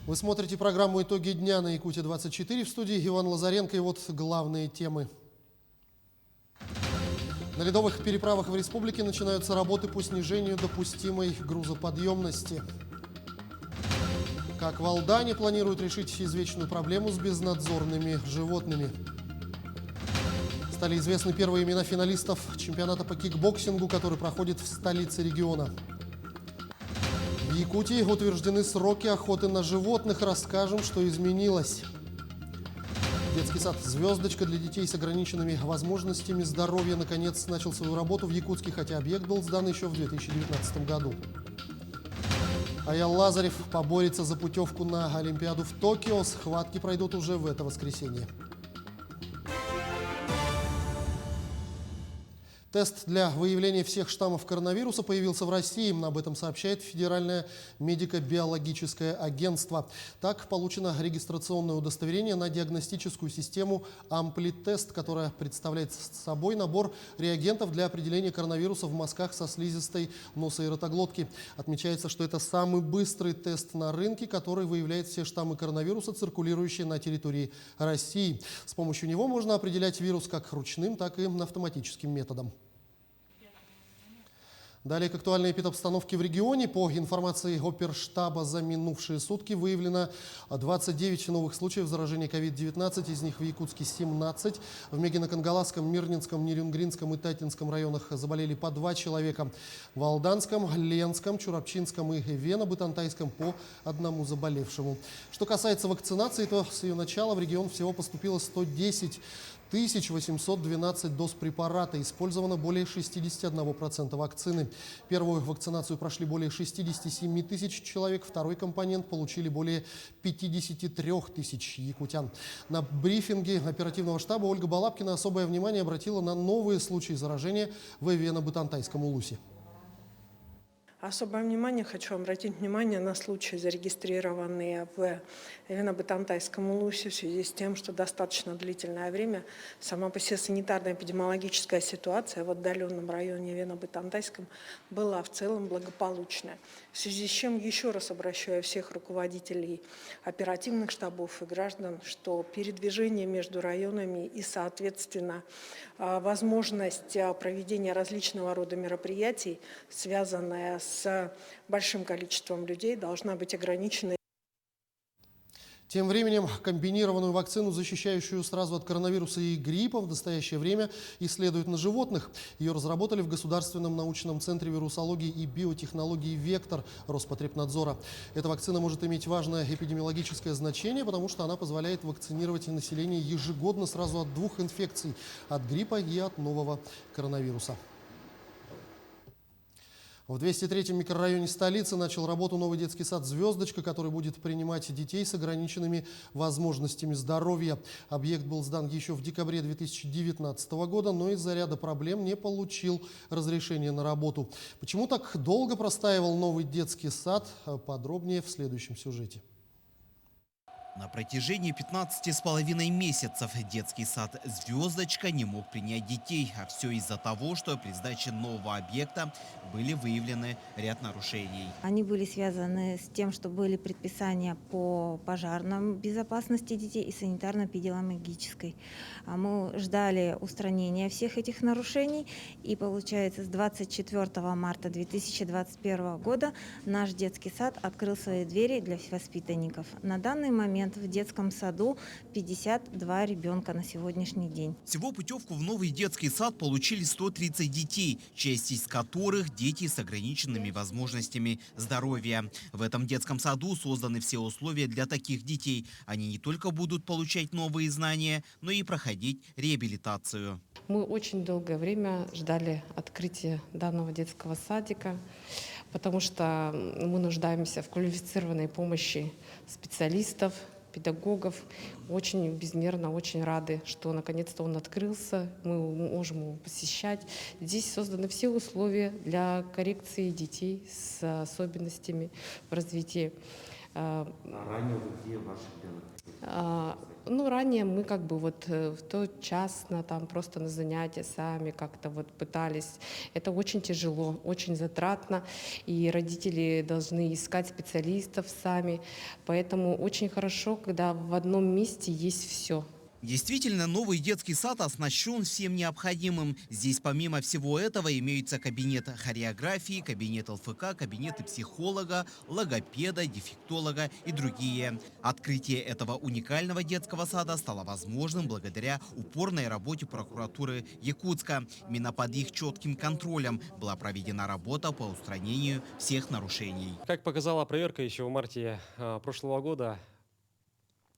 Вы смотрите программу «Итоги дня» на Якутия-24. В студии Иван Лазаренко. И вот главные темы. На ледовых переправах в республике начинаются работы по снижению допустимой грузоподъемности. Как в Алдане планируют решить извечную проблему с безнадзорными животными. Стали известны первые имена финалистов чемпионата по кикбоксингу, который проходит в столице региона. В Якутии утверждены сроки охоты на животных. Расскажем, что изменилось. Детский сад «Звездочка» для детей с ограниченными возможностями здоровья наконец начал свою работу в Якутске, хотя объект был сдан еще в 2019 году. Аял Лазарев поборется за путевку на Олимпиаду в Токио. Схватки пройдут уже в это воскресенье. Тест для выявления всех штаммов коронавируса появился в России. Об этом сообщает Федеральное медико-биологическое агентство. Так получено регистрационное удостоверение на диагностическую систему «Амплитест», которая представляет собой набор реагентов для определения коронавируса в мазках со слизистой носа и ротоглотки. Отмечается, что это самый быстрый тест на рынке, который выявляет все штаммы коронавируса, циркулирующие на территории России. С помощью него можно определять вирус как ручным, так и автоматическим методом. Далее к актуальной эпидобстановке в регионе. По информации Оперштаба, за минувшие сутки выявлено 29 новых случаев заражения COVID-19, из них в Якутске 17. В Мегино-Кангаласском, Мирнинском, Нерюнгринском и Татинском районах заболели по 2 человека. В Алданском, Ленском, Чурапчинском и Вено-Бытантайском по 1 заболевшему. Что касается вакцинации, то с ее начала в регион всего поступило 110 812 доз препарата. Использовано более 61% вакцины. Первую вакцинацию прошли более 67 тысяч человек. Второй компонент получили более 53 тысяч якутян. На брифинге оперативного штаба Ольга Балабкина особое внимание обратила на новые случаи заражения в Вено-Бытантайском улусе. Особое внимание хочу обратить внимание на случаи, зарегистрированные в Вено-Бытантайском улусе в связи с тем, что достаточно длительное время сама по себе санитарно-эпидемиологическая ситуация в отдаленном районе Вено-Бытантайском была в целом благополучная. В связи с чем еще раз обращаю всех руководителей оперативных штабов и граждан, что передвижение между районами и, соответственно, возможность проведения различного рода мероприятий, связанная с большим количеством людей, должна быть ограничена. Тем временем комбинированную вакцину, защищающую сразу от коронавируса и гриппа, в настоящее время исследуют на животных. Ее разработали в Государственном научном центре вирусологии и биотехнологии «Вектор» Роспотребнадзора. Эта вакцина может иметь важное эпидемиологическое значение, потому что она позволяет вакцинировать население ежегодно сразу от 2 инфекций – от гриппа и от нового коронавируса. В 203-м микрорайоне столицы начал работу новый детский сад «Звездочка», который будет принимать детей с ограниченными возможностями здоровья. Объект был сдан еще в декабре 2019 года, но из-за ряда проблем не получил разрешения на работу. Почему так долго простаивал новый детский сад? Подробнее в следующем сюжете. На протяжении 15,5 месяцев детский сад «Звездочка» не мог принять детей. А все из-за того, что при сдаче нового объекта были выявлены ряд нарушений. Они были связаны с тем, что были предписания по пожарной безопасности детей и санитарно-эпидемиологической. Мы ждали устранения всех этих нарушений. И получается, с 24 марта 2021 года наш детский сад открыл свои двери для воспитанников. На данный момент в детском саду 52 ребенка на сегодняшний день. Всего путевку в новый детский сад получили 130 детей, часть из которых дети с ограниченными возможностями здоровья. В этом детском саду созданы все условия для таких детей. Они не только будут получать новые знания, но и проходить реабилитацию. Мы очень долгое время ждали открытия данного детского садика, потому что мы нуждаемся в квалифицированной помощи специалистов, педагогов. Очень безмерно, очень рады, что наконец-то он открылся, мы можем его посещать. Здесь созданы все условия для коррекции детей с особенностями в развитии. Ранее где ваши ребенок? Ну, ранее мы как бы вот в то частно, там просто на занятия сами как-то вот пытались. Это очень тяжело, очень затратно, и родители должны искать специалистов сами. Поэтому очень хорошо, когда в одном месте есть все. Действительно, новый детский сад оснащен всем необходимым. Здесь помимо всего этого имеются кабинет хореографии, кабинет ЛФК, кабинеты психолога, логопеда, дефектолога и другие. Открытие этого уникального детского сада стало возможным благодаря упорной работе прокуратуры Якутска. Именно под их четким контролем была проведена работа по устранению всех нарушений. Как показала проверка еще в марте прошлого года,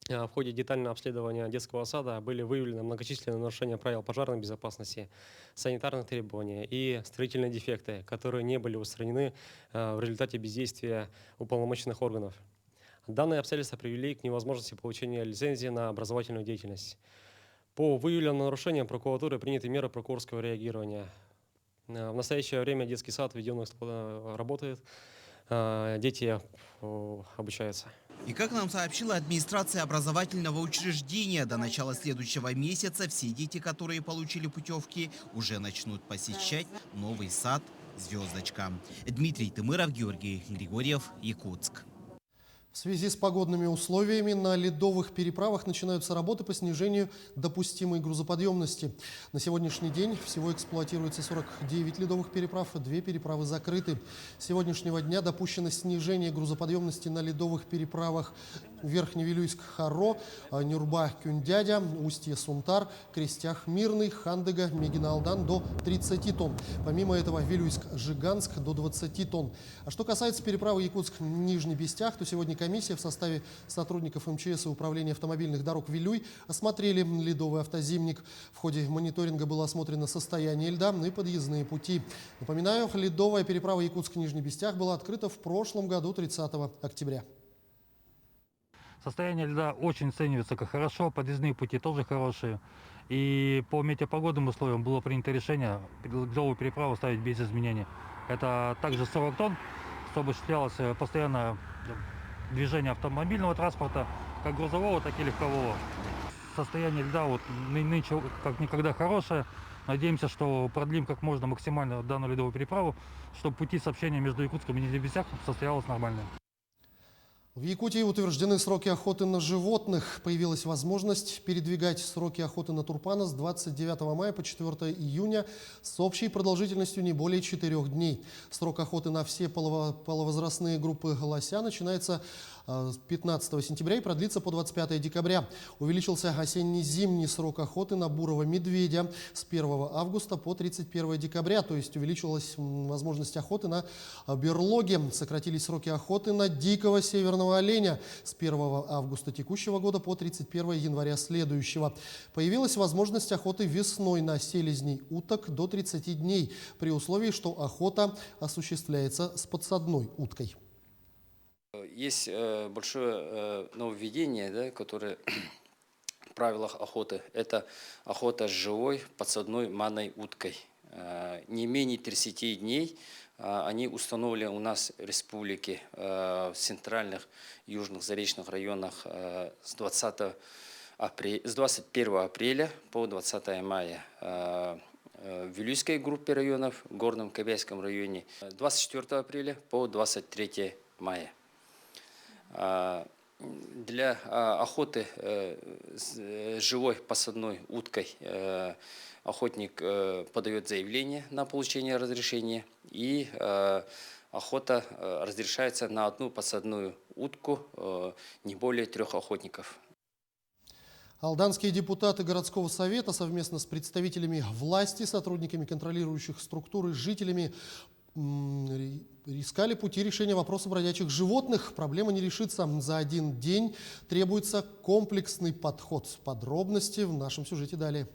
в ходе детального обследования детского сада были выявлены многочисленные нарушения правил пожарной безопасности, санитарных требований и строительные дефекты, которые не были устранены в результате бездействия уполномоченных органов. Данные обстоятельства привели к невозможности получения лицензии на образовательную деятельность. По выявленным нарушениям прокуратуры приняты меры прокурорского реагирования. В настоящее время детский сад введен в работает, дети обучаются. И как нам сообщила администрация образовательного учреждения, до начала следующего месяца все дети, которые получили путевки, уже начнут посещать новый сад «Звездочка». Дмитрий Тымыров, Георгий Григорьев, Якутск. В связи с погодными условиями на ледовых переправах начинаются работы по снижению допустимой грузоподъемности. На сегодняшний день всего эксплуатируется 49 ледовых переправ, 2 переправы закрыты. С сегодняшнего дня допущено снижение грузоподъемности на ледовых переправах Верхневилюйск-Харо, Нюрба-Кюндядя, Устье-Сунтар, Крестях-Мирный, Хандыга, Мегиналдан до 30 тонн. Помимо этого Вилюйск-Жиганск до 20 тонн. А что касается переправы Якутск-Нижний Бестях, то сегодня комиссия в составе сотрудников МЧС и Управления автомобильных дорог Вилюй осмотрели ледовый автозимник. В ходе мониторинга было осмотрено состояние льда и подъездные пути. Напоминаю, ледовая переправа Якутск-Нижний Бестях была открыта в прошлом году 30 октября. Состояние льда очень ценится как хорошо, подъездные пути тоже хорошие. И по метеопогодным условиям было принято решение ледовую переправу ставить без изменений. Это также 40 тонн, чтобы осуществлялось постоянное движение автомобильного транспорта, как грузового, так и легкового. Состояние льда вот нынче как никогда хорошее. Надеемся, что продлим как можно максимально данную ледовую переправу, чтобы пути сообщения между Якутском и Нижним Бестяхом состоялось нормально. В Якутии утверждены сроки охоты на животных. Появилась возможность передвигать сроки охоты на турпана с 29 мая по 4 июня с общей продолжительностью не более 4 дней. Срок охоты на все половозрастные группы лося начинается с 15 сентября и продлится по 25 декабря. Увеличился осенне-зимний срок охоты на бурого медведя с 1 августа по 31 декабря. То есть увеличилась возможность охоты на берлоги. Сократились сроки охоты на дикого северного оленя с 1 августа текущего года по 31 января следующего. Появилась возможность охоты весной на селезней уток до 30 дней при условии, что охота осуществляется с подсадной уткой. Есть большое нововведение, да, которое в правилах охоты. Это охота с живой подсадной манной уткой. Не менее 30 дней они установлены у нас в республике, в центральных южных заречных районах с 21 апреля по 20 мая. В Вилюйской группе районов, в Горном Кобяйском районе 24 апреля по 23 мая. Для охоты с живой посадной уткой охотник подает заявление на получение разрешения, и охота разрешается на одну посадную утку не более 3 охотников. Алданские депутаты городского совета совместно с представителями власти, сотрудниками контролирующих структур и жителями искали пути решения вопроса бродячих животных. Проблема не решится за один день. Требуется комплексный подход. Подробности в нашем сюжете далее.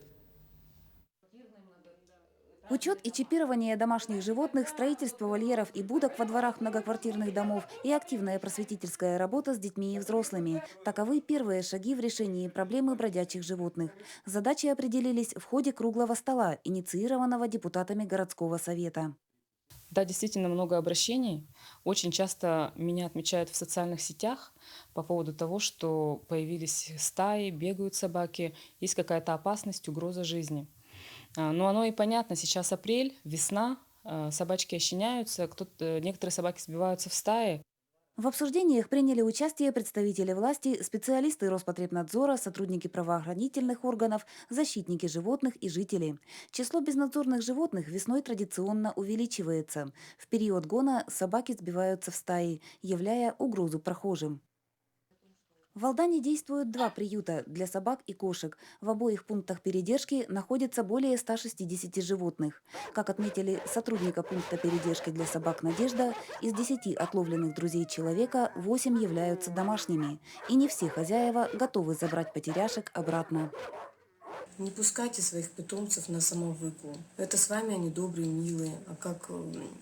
Учет и чипирование домашних животных, строительство вольеров и будок во дворах многоквартирных домов и активная просветительская работа с детьми и взрослыми. Таковы первые шаги в решении проблемы бродячих животных. Задачи определились в ходе круглого стола, инициированного депутатами городского совета. Да, действительно много обращений. Очень часто меня отмечают в социальных сетях по поводу того, что появились стаи, бегают собаки, есть какая-то опасность, угроза жизни. Но оно и понятно, сейчас апрель, весна, собачки ощеняются, некоторые собаки сбиваются в стаи. В обсуждениях приняли участие представители власти, специалисты Роспотребнадзора, сотрудники правоохранительных органов, защитники животных и жители. Число безнадзорных животных весной традиционно увеличивается. В период гона собаки сбиваются в стаи, являя угрозу прохожим. В Алдане действуют 2 приюта для собак и кошек. В обоих пунктах передержки находится более 160 животных. Как отметили сотрудника пункта передержки для собак «Надежда», из 10 отловленных друзей человека 8 являются домашними. И не все хозяева готовы забрать потеряшек обратно. Не пускайте своих питомцев на самовыгул. Это с вами они добрые, милые. А как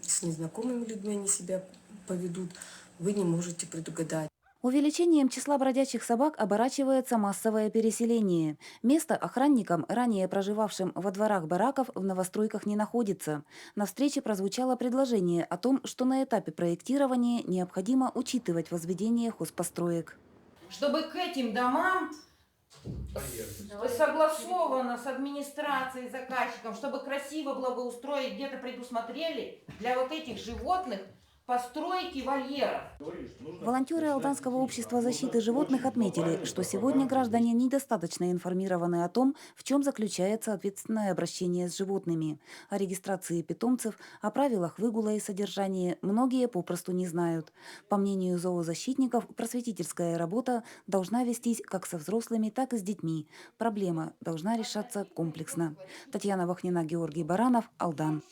с незнакомыми людьми они себя поведут, вы не можете предугадать. Увеличением числа бродячих собак оборачивается массовое переселение. Место охранникам, ранее проживавшим во дворах бараков, в новостройках не находится. На встрече прозвучало предложение о том, что на этапе проектирования необходимо учитывать возведение хозпостроек. Чтобы к этим домам согласовано с администрацией, заказчиком, чтобы красиво благоустроить, где-то предусмотрели для вот этих животных постройки вольеров. Волонтеры Алданского общества защиты животных отметили, что сегодня граждане недостаточно информированы о том, в чем заключается ответственное обращение с животными. О регистрации питомцев, о правилах выгула и содержания многие попросту не знают. По мнению зоозащитников, просветительская работа должна вестись как со взрослыми, так и с детьми. Проблема должна решаться комплексно. Татьяна Вахнина, Георгий Баранов, Алдан.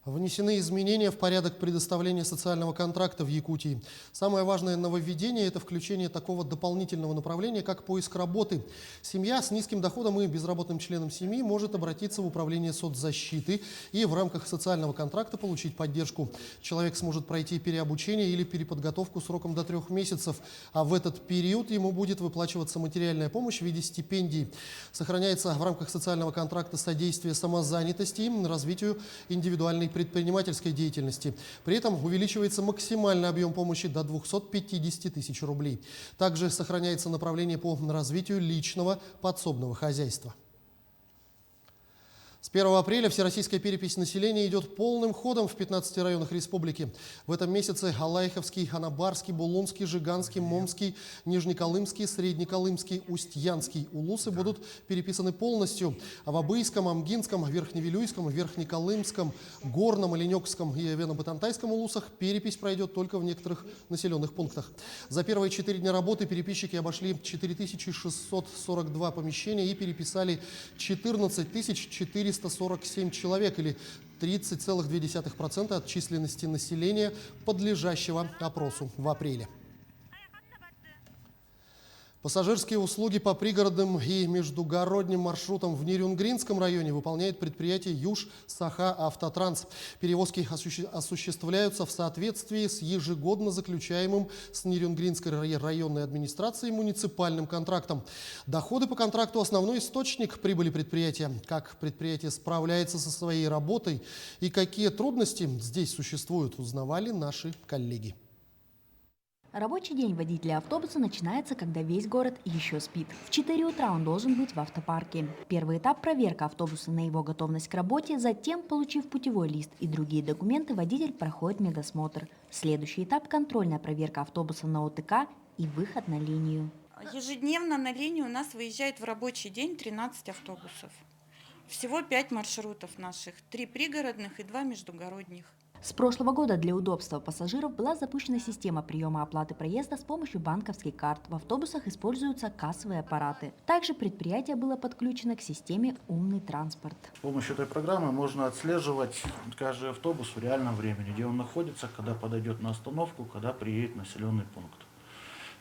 Внесены изменения в порядок предоставления социального контракта в Якутии. Самое важное нововведение – это включение такого дополнительного направления, как поиск работы. Семья с низким доходом и безработным членом семьи может обратиться в управление соцзащиты и в рамках социального контракта получить поддержку. Человек сможет пройти переобучение или переподготовку сроком до 3 месяцев, а в этот период ему будет выплачиваться материальная помощь в виде стипендий. Сохраняется в рамках социального контракта содействие самозанятости и развитию индивидуальной предпринимательской деятельности. При этом увеличивается максимальный объем помощи до 250 тысяч рублей. Также сохраняется направление по развитию личного подсобного хозяйства. С 1 апреля всероссийская перепись населения идет полным ходом в 15 районах республики. В этом месяце Алайховский, Ханабарский, Булунский, Жиганский, Момский, Нижнеколымский, Среднеколымский, Устьянский улусы будут переписаны полностью. А в Абыйском, Амгинском, Верхневилюйском, Верхнеколымском, Горном, Оленёкском и Вено-Батантайском улусах перепись пройдет только в некоторых населенных пунктах. За первые 4 дня работы переписчики обошли 4642 помещения и переписали 14447 человек, или 30,2% от численности населения, подлежащего опросу в апреле. Пассажирские услуги по пригородным и междугородним маршрутам в Нерюнгринском районе выполняет предприятие Юж-Саха-Автотранс. Перевозки осуществляются в соответствии с ежегодно заключаемым с Нерюнгринской районной администрацией муниципальным контрактом. Доходы по контракту – основной источник прибыли предприятия. Как предприятие справляется со своей работой и какие трудности здесь существуют, узнавали наши коллеги. Рабочий день водителя автобуса начинается, когда весь город еще спит. В 4 утра он должен быть в автопарке. Первый этап – проверка автобуса на его готовность к работе, затем, получив путевой лист и другие документы, водитель проходит медосмотр. Следующий этап – контрольная проверка автобуса на ОТК и выход на линию. Ежедневно на линию у нас выезжает в рабочий день 13 автобусов. Всего 5 маршрутов наших, 3 пригородных и 2 междугородних. С прошлого года для удобства пассажиров была запущена система приема оплаты проезда с помощью банковских карт. В автобусах используются кассовые аппараты. Также предприятие было подключено к системе «Умный транспорт». С помощью этой программы можно отслеживать каждый автобус в реальном времени, где он находится, когда подойдет на остановку, когда приедет в населенный пункт.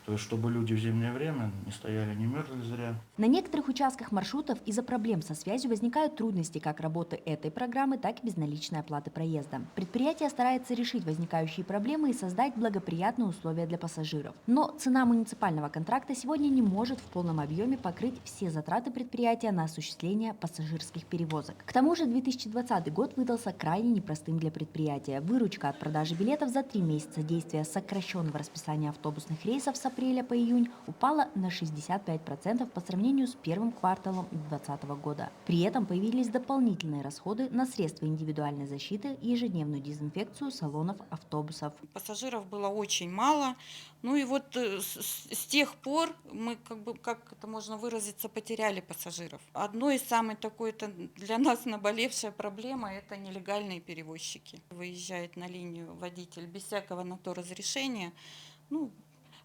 То есть, чтобы люди в зимнее время не стояли, не мерзли зря. На некоторых участках маршрутов из-за проблем со связью возникают трудности как работы этой программы, так и безналичной оплаты проезда. Предприятие старается решить возникающие проблемы и создать благоприятные условия для пассажиров. Но цена муниципального контракта сегодня не может в полном объеме покрыть все затраты предприятия на осуществление пассажирских перевозок. К тому же 2020 год выдался крайне непростым для предприятия. Выручка от продажи билетов за 3 месяца действия сокращенного расписания автобусных рейсов с апреля по июнь упала на 65% по сравнению с первым кварталом 2020 года. При этом появились дополнительные расходы на средства индивидуальной защиты и ежедневную дезинфекцию салонов автобусов. Пассажиров было очень мало. Ну и вот с тех пор мы, как это можно выразиться, потеряли пассажиров. Одной из самых такой для нас наболевшая проблема – это нелегальные перевозчики. Выезжает на линию водитель без всякого на то разрешения.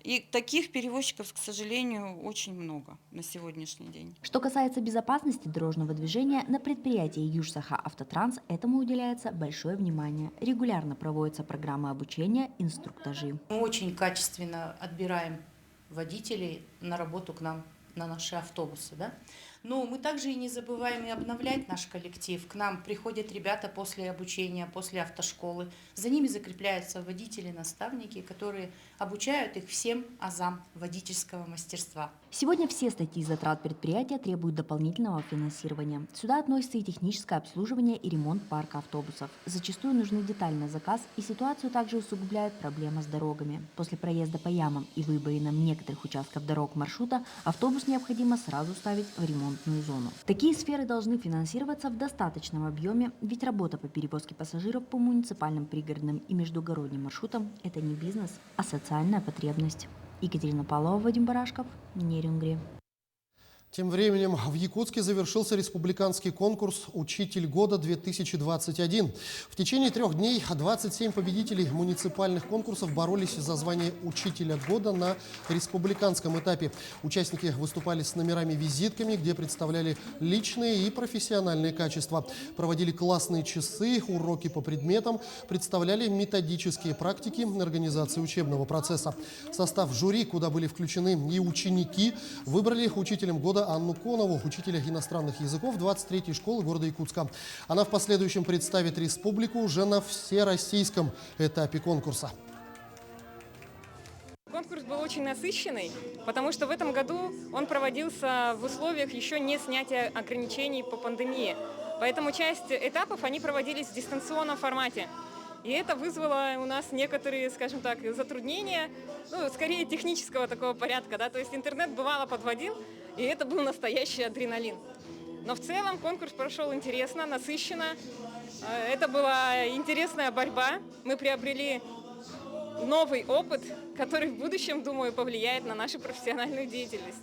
И таких перевозчиков, к сожалению, очень много на сегодняшний день. Что касается безопасности дорожного движения, на предприятии Южсаха-Автотранс этому уделяется большое внимание. Регулярно проводятся программы обучения, инструктажи. Мы очень качественно отбираем водителей на работу к нам, на наши автобусы. Да? Но мы также и не забываем и обновлять наш коллектив. К нам приходят ребята после обучения, после автошколы. За ними закрепляются водители, наставники, которые обучают их всем азам водительского мастерства. Сегодня все статьи затрат предприятия требуют дополнительного финансирования. Сюда относится и техническое обслуживание и ремонт парка автобусов. Зачастую нужны детальный заказ, и ситуацию также усугубляет проблема с дорогами. После проезда по ямам и выбоинам некоторых участков дорог маршрута автобус необходимо сразу ставить в ремонтную зону. Такие сферы должны финансироваться в достаточном объеме, ведь работа по перевозке пассажиров по муниципальным, пригородным и междугородним маршрутам – это не бизнес, а социальная потребность. Екатерина Павлова, Вадим Барашков, Нерюнгри. Тем временем в Якутске завершился республиканский конкурс «Учитель года-2021». В течение 3 дней 27 победителей муниципальных конкурсов боролись за звание «Учителя года» на республиканском этапе. Участники выступали с номерами-визитками, где представляли личные и профессиональные качества. Проводили классные часы, уроки по предметам, представляли методические практики организации учебного процесса. Состав жюри, куда были включены и ученики, выбрали учителем года Анну Конову, учителя иностранных языков 23-й школы города Якутска. Она в последующем представит республику уже на всероссийском этапе конкурса. Конкурс был очень насыщенный, потому что в этом году он проводился в условиях еще не снятия ограничений по пандемии. Поэтому часть этапов они проводились в дистанционном формате. И это вызвало у нас некоторые, скажем так, затруднения, скорее технического такого порядка. Да? То есть интернет бывало подводил, и это был настоящий адреналин. Но в целом конкурс прошел интересно, насыщенно. Это была интересная борьба. Мы приобрели новый опыт, который в будущем, думаю, повлияет на нашу профессиональную деятельность.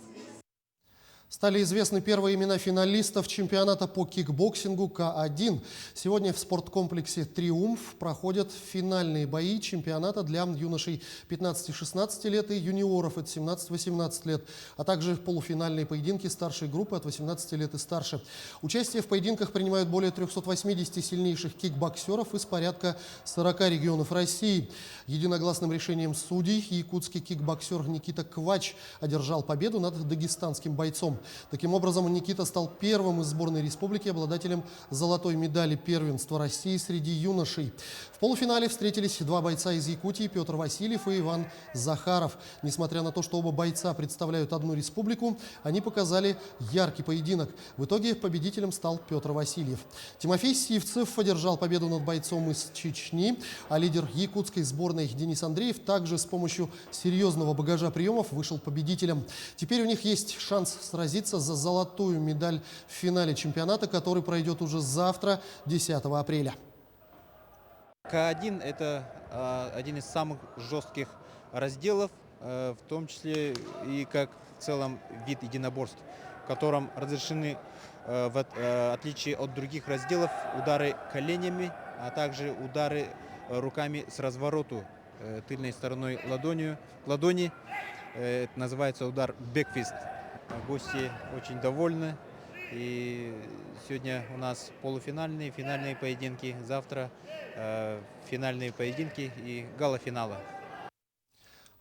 Стали известны первые имена финалистов чемпионата по кикбоксингу К1. Сегодня в спорткомплексе «Триумф» проходят финальные бои чемпионата для юношей 15-16 лет и юниоров от 17-18 лет, а также полуфинальные поединки старшей группы от 18 лет и старше. Участие в поединках принимают более 380 сильнейших кикбоксеров из порядка 40 регионов России. Единогласным решением судей якутский кикбоксер Никита Квач одержал победу над дагестанским бойцом. Таким образом, Никита стал первым из сборной республики обладателем золотой медали первенства России среди юношей. В полуфинале встретились 2 бойца из Якутии, Петр Васильев и Иван Захаров. Несмотря на то, что оба бойца представляют одну республику, они показали яркий поединок. В итоге победителем стал Петр Васильев. Тимофей Сивцев одержал победу над бойцом из Чечни, а лидер якутской сборной Денис Андреев также с помощью серьезного багажа приемов вышел победителем. Теперь у них есть шанс сразиться за золотую медаль в финале чемпионата, который пройдет уже завтра, 10 апреля. К1 – это один из самых жестких разделов, в том числе и как в целом вид единоборств, в котором разрешены, в отличие от других разделов, удары коленями, а также удары руками с развороту тыльной стороной ладони. Это называется удар бэкфист. Гости очень довольны. И сегодня у нас полуфинальные, финальные поединки. Завтра финальные поединки и гала-финала.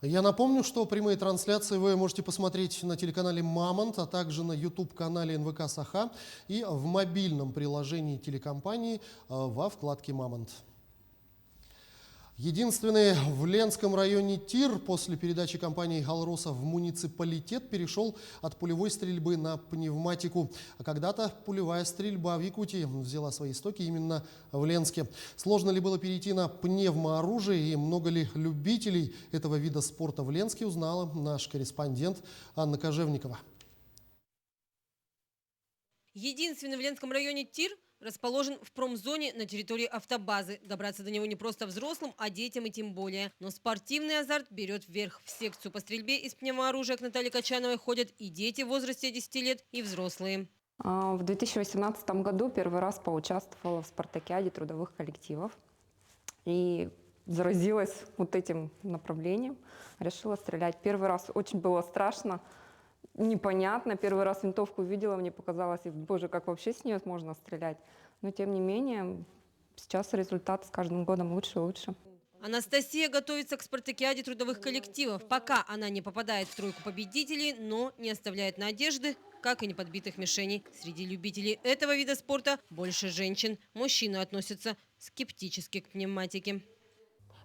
Я напомню, что прямые трансляции вы можете посмотреть на телеканале «Мамонт», а также на YouTube-канале НВК «Саха» и в мобильном приложении телекомпании во вкладке «Мамонт». Единственный в Ленском районе тир после передачи компании «Алроса» в муниципалитет перешел от пулевой стрельбы на пневматику. А когда-то пулевая стрельба в Якутии взяла свои истоки именно в Ленске. Сложно ли было перейти на пневмооружие и много ли любителей этого вида спорта в Ленске, узнала наш корреспондент Анна Кожевникова. Единственный в Ленском районе тир расположен в промзоне на территории автобазы. Добраться до него не просто взрослым, а детям и тем более. Но спортивный азарт берет вверх. В секцию по стрельбе из пневмооружия к Наталье Качановой ходят и дети в возрасте 10 лет, и взрослые. В 2018 году первый раз поучаствовала в спартакиаде трудовых коллективов. И заразилась вот этим направлением. Решила стрелять. Первый раз очень было страшно. Непонятно. Первый раз винтовку увидела, мне показалось, боже, как вообще с нее можно стрелять. Но тем не менее, сейчас результат с каждым годом лучше и лучше. Анастасия готовится к спартакиаде трудовых коллективов. Пока она не попадает в тройку победителей, но не оставляет надежды, как и неподбитых мишеней. Среди любителей этого вида спорта больше женщин. Мужчины относятся скептически к пневматике.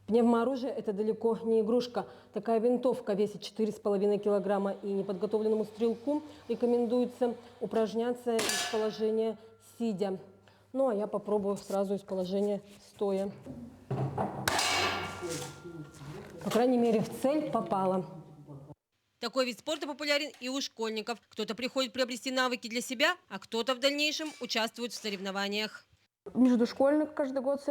Пневмооружие – это далеко не игрушка. Такая винтовка весит 4,5 килограмма, и неподготовленному стрелку рекомендуется упражняться из положения сидя. Ну, а я попробую сразу из положения стоя. По крайней мере, в цель попала. Такой вид спорта популярен и у школьников. Кто-то приходит приобрести навыки для себя, а кто-то в дальнейшем участвует в соревнованиях. Междушкольник каждый год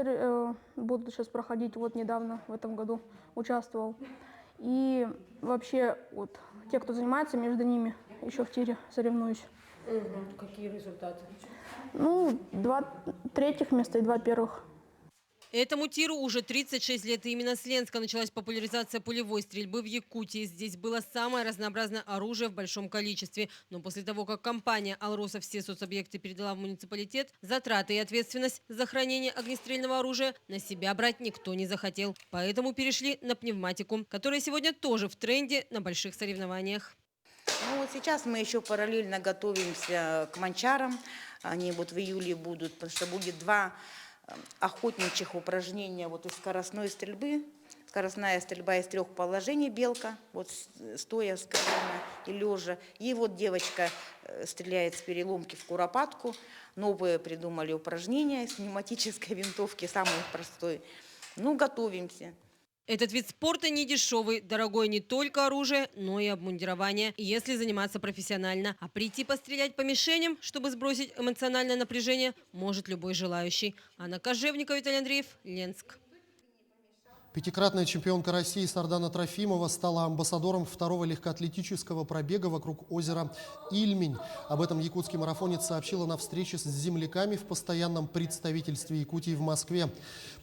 буду сейчас проходить, вот недавно в этом году участвовал. И вообще вот те, кто занимается, между ними еще в тире соревнуюсь. Какие результаты? Ну, 2 третьих места и 2 первых. Этому тиру уже 36 лет, и именно с Ленска началась популяризация пулевой стрельбы в Якутии. Здесь было самое разнообразное оружие в большом количестве. Но после того, как компания «Алроса» все соцобъекты передала в муниципалитет, затраты и ответственность за хранение огнестрельного оружия на себя брать никто не захотел. Поэтому перешли на пневматику, которая сегодня тоже в тренде на больших соревнованиях. Ну вот сейчас мы еще параллельно готовимся к манчарам. Они вот в июле будут, потому что будет 2 охотничьих упражнения вот из скоростной стрельбы. Скоростная стрельба из 3 положений, белка, вот стоя, скрывая и лежа. И вот девочка стреляет с переломки в куропатку. Новые придумали упражнения с пневматической винтовки, самый простой. Ну, готовимся. Этот вид спорта не дешевый. Дорогое не только оружие, но и обмундирование, если заниматься профессионально. А прийти пострелять по мишеням, чтобы сбросить эмоциональное напряжение, может любой желающий. Анна Кожевникова, Виталий Андреев, Ленск. Пятикратная чемпионка России Сардана Трофимова стала амбассадором 2-го легкоатлетического пробега вокруг озера Ильмень. Об этом якутский марафонец сообщила на встрече с земляками в постоянном представительстве Якутии в Москве.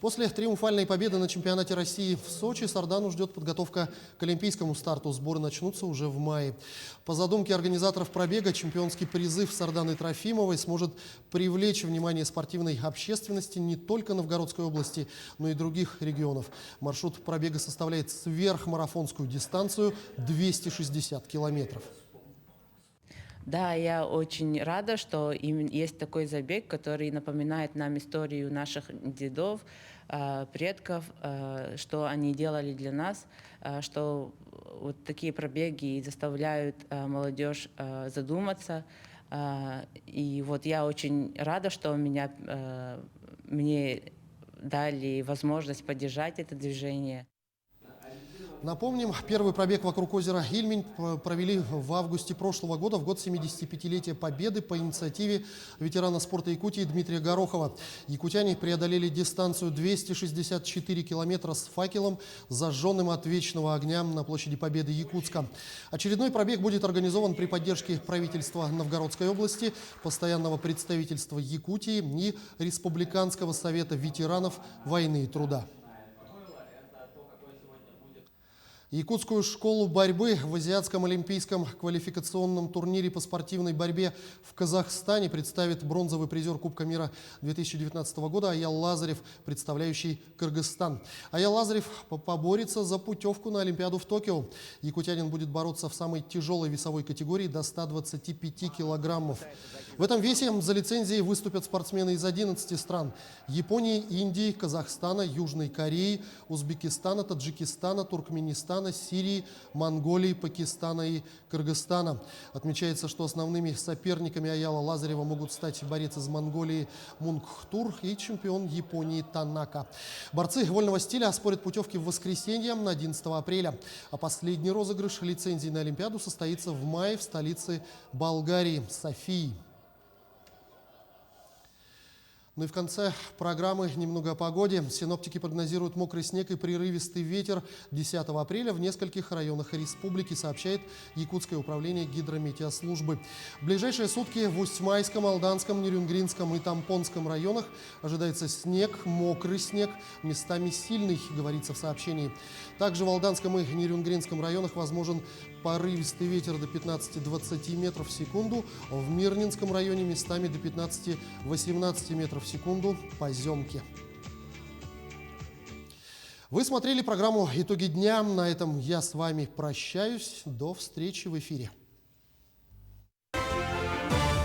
После триумфальной победы на чемпионате России в Сочи Сардану ждет подготовка к олимпийскому старту. Сборы начнутся уже в мае. По задумке организаторов пробега, чемпионский призыв Сарданы Трофимовой сможет привлечь внимание спортивной общественности не только Новгородской области, но и других регионов. Маршрут пробега составляет сверхмарафонскую дистанцию 260 километров. Да, я очень рада, что есть такой забег, который напоминает нам историю наших дедов, предков, что они делали для нас, что вот такие пробеги заставляют молодежь задуматься. И вот я очень рада, что мне дали возможность поддержать это движение. Напомним, первый пробег вокруг озера Ильмень провели в августе прошлого года, в год 75-летия Победы, по инициативе ветерана спорта Якутии Дмитрия Горохова. Якутяне преодолели дистанцию 264 километра с факелом, зажженным от вечного огня на площади Победы Якутска. Очередной пробег будет организован при поддержке правительства Новгородской области, постоянного представительства Якутии и Республиканского совета ветеранов войны и труда. Якутскую школу борьбы в Азиатском олимпийском квалификационном турнире по спортивной борьбе в Казахстане представит бронзовый призер Кубка мира 2019 года Аял Лазарев, представляющий Кыргызстан. Аял Лазарев поборется за путевку на Олимпиаду в Токио. Якутянин будет бороться в самой тяжелой весовой категории до 125 килограммов. В этом весе за лицензией выступят спортсмены из 11 стран – Японии, Индии, Казахстана, Южной Кореи, Узбекистана, Таджикистана, Туркменистана, Сирии, Монголии, Пакистана и Кыргызстана. Отмечается, что основными соперниками Аяла Лазарева могут стать борец из Монголии Мунгхтур и чемпион Японии Танака. Борцы вольного стиля оспорят путевки в воскресенье на 11 апреля. А последний розыгрыш лицензии на Олимпиаду состоится в мае в столице Болгарии – Софии. Ну и в конце программы немного о погоде. Синоптики прогнозируют мокрый снег и прерывистый ветер 10 апреля в нескольких районах республики, сообщает Якутское управление гидрометеослужбы. В ближайшие сутки в Усть-Майском, Алданском, Нерюнгринском и Тампонском районах ожидается снег, мокрый снег, местами сильный, говорится в сообщении. Также в Алданском и Нерюнгринском районах возможен порывистый ветер до 15-20 метров в секунду. В Мирнинском районе местами до 15-18 метров в секунду по Земке. Вы смотрели программу «Итоги дня». На этом я с вами прощаюсь. До встречи в эфире.